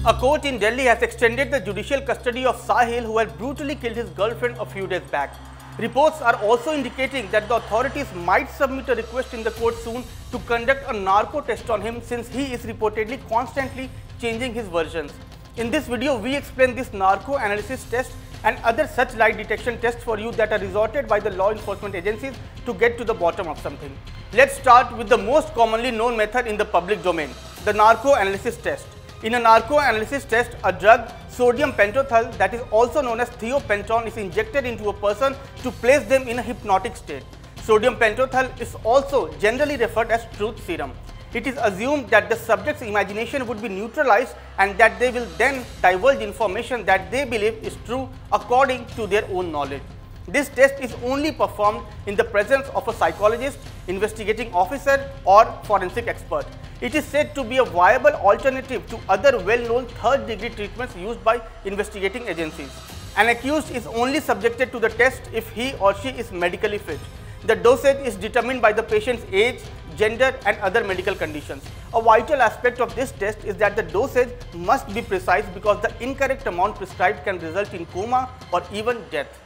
A court in Delhi has extended the judicial custody of Sahil, who had brutally killed his girlfriend a few days back. Reports are also indicating that the authorities might submit a request in the court soon to conduct a narco test on him, since he is reportedly constantly changing his versions. In this video, we explain this narco-analysis test and other such lie detection tests for you that are resorted by the law enforcement agencies to get to the bottom of something. Let's start with the most commonly known method in the public domain, the narco-analysis test. In a narco-analysis test, a drug, sodium pentothal, that is also known as Thiopentone, is injected into a person to place them in a hypnotic state. Sodium pentothal is also generally referred as truth serum. It is assumed that the subject's imagination would be neutralized and that they will then divulge information that they believe is true according to their own knowledge. This test is only performed in the presence of a psychologist, investigating officer or forensic expert. It is said to be a viable alternative to other well-known third-degree treatments used by investigating agencies. An accused is only subjected to the test if he or she is medically fit. The dosage is determined by the patient's age, gender and other medical conditions. A vital aspect of this test is that the dosage must be precise, because the incorrect amount prescribed can result in coma or even death.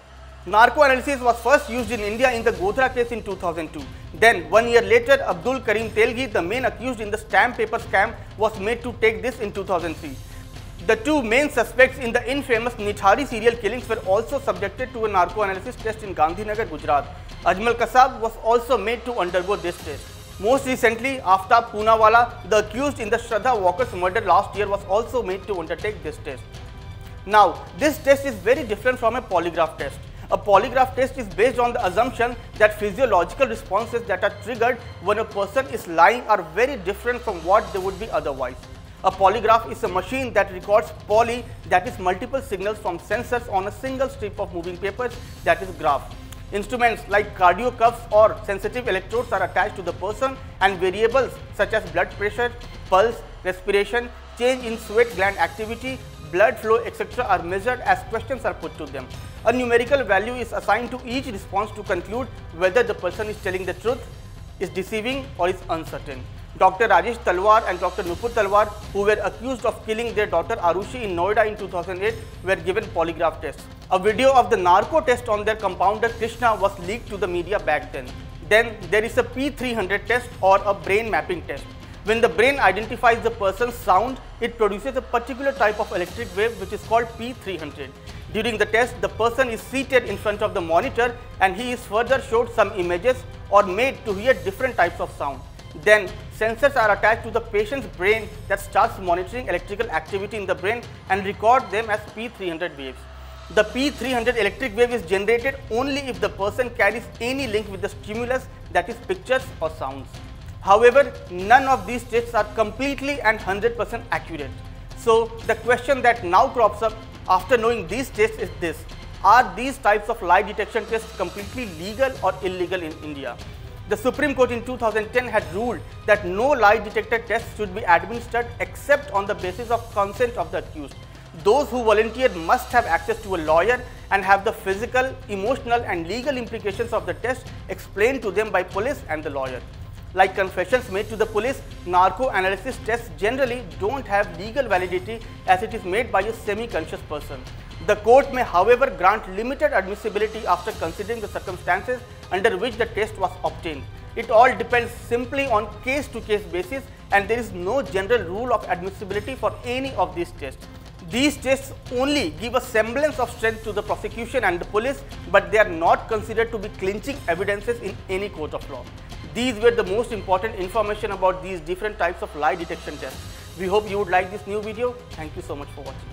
Narco-analysis was first used in India in the Godhra case in 2002. Then, 1 year later, Abdul Karim Telgi, the main accused in the stamp paper scam, was made to take this in 2003. The two main suspects in the infamous Nithari serial killings were also subjected to a narco-analysis test in Gandhinagar, Gujarat. Ajmal Kasab was also made to undergo this test. Most recently, Aftab Poonawala, the accused in the Shraddha Walker's murder last year, was also made to undertake this test. Now, this test is very different from a polygraph test. A polygraph test is based on the assumption that physiological responses that are triggered when a person is lying are very different from what they would be otherwise. A polygraph is a machine that records poly, that is multiple signals from sensors on a single strip of moving paper, that is graph. Instruments like cardio cuffs or sensitive electrodes are attached to the person, and variables such as blood pressure, pulse, respiration, change in sweat gland activity, blood flow, etc. are measured as questions are put to them. A numerical value is assigned to each response to conclude whether the person is telling the truth, is deceiving or is uncertain. Dr. Rajesh Talwar and Dr. Nupur Talwar, who were accused of killing their daughter Arushi in Noida in 2008, were given polygraph tests. A video of the narco test on their compounder Krishna was leaked to the media back then. Then there is a P300 test, or a brain mapping test. When the brain identifies the person's sound, it produces a particular type of electric wave which is called P300. During the test, the person is seated in front of the monitor and he is further showed some images or made to hear different types of sound. Then sensors are attached to the patient's brain that starts monitoring electrical activity in the brain and record them as P300 waves. The P300 electric wave is generated only if the person carries any link with the stimulus, that is pictures or sounds. However, none of these tests are completely and 100% accurate. So the question that now crops up after knowing these tests is this: are these types of lie detection tests completely legal or illegal in India? The Supreme Court in 2010 had ruled that no lie detector tests should be administered except on the basis of consent of the accused. Those who volunteer must have access to a lawyer and have the physical, emotional and legal implications of the test explained to them by police and the lawyer. Like confessions made to the police, narco-analysis tests generally don't have legal validity, as it is made by a semi-conscious person. The court may, however, grant limited admissibility after considering the circumstances under which the test was obtained. It all depends simply on case-to-case basis, and there is no general rule of admissibility for any of these tests. These tests only give a semblance of strength to the prosecution and the police, but they are not considered to be clinching evidences in any court of law. These were the most important information about these different types of lie detection tests. We hope you would like this new video. Thank you so much for watching.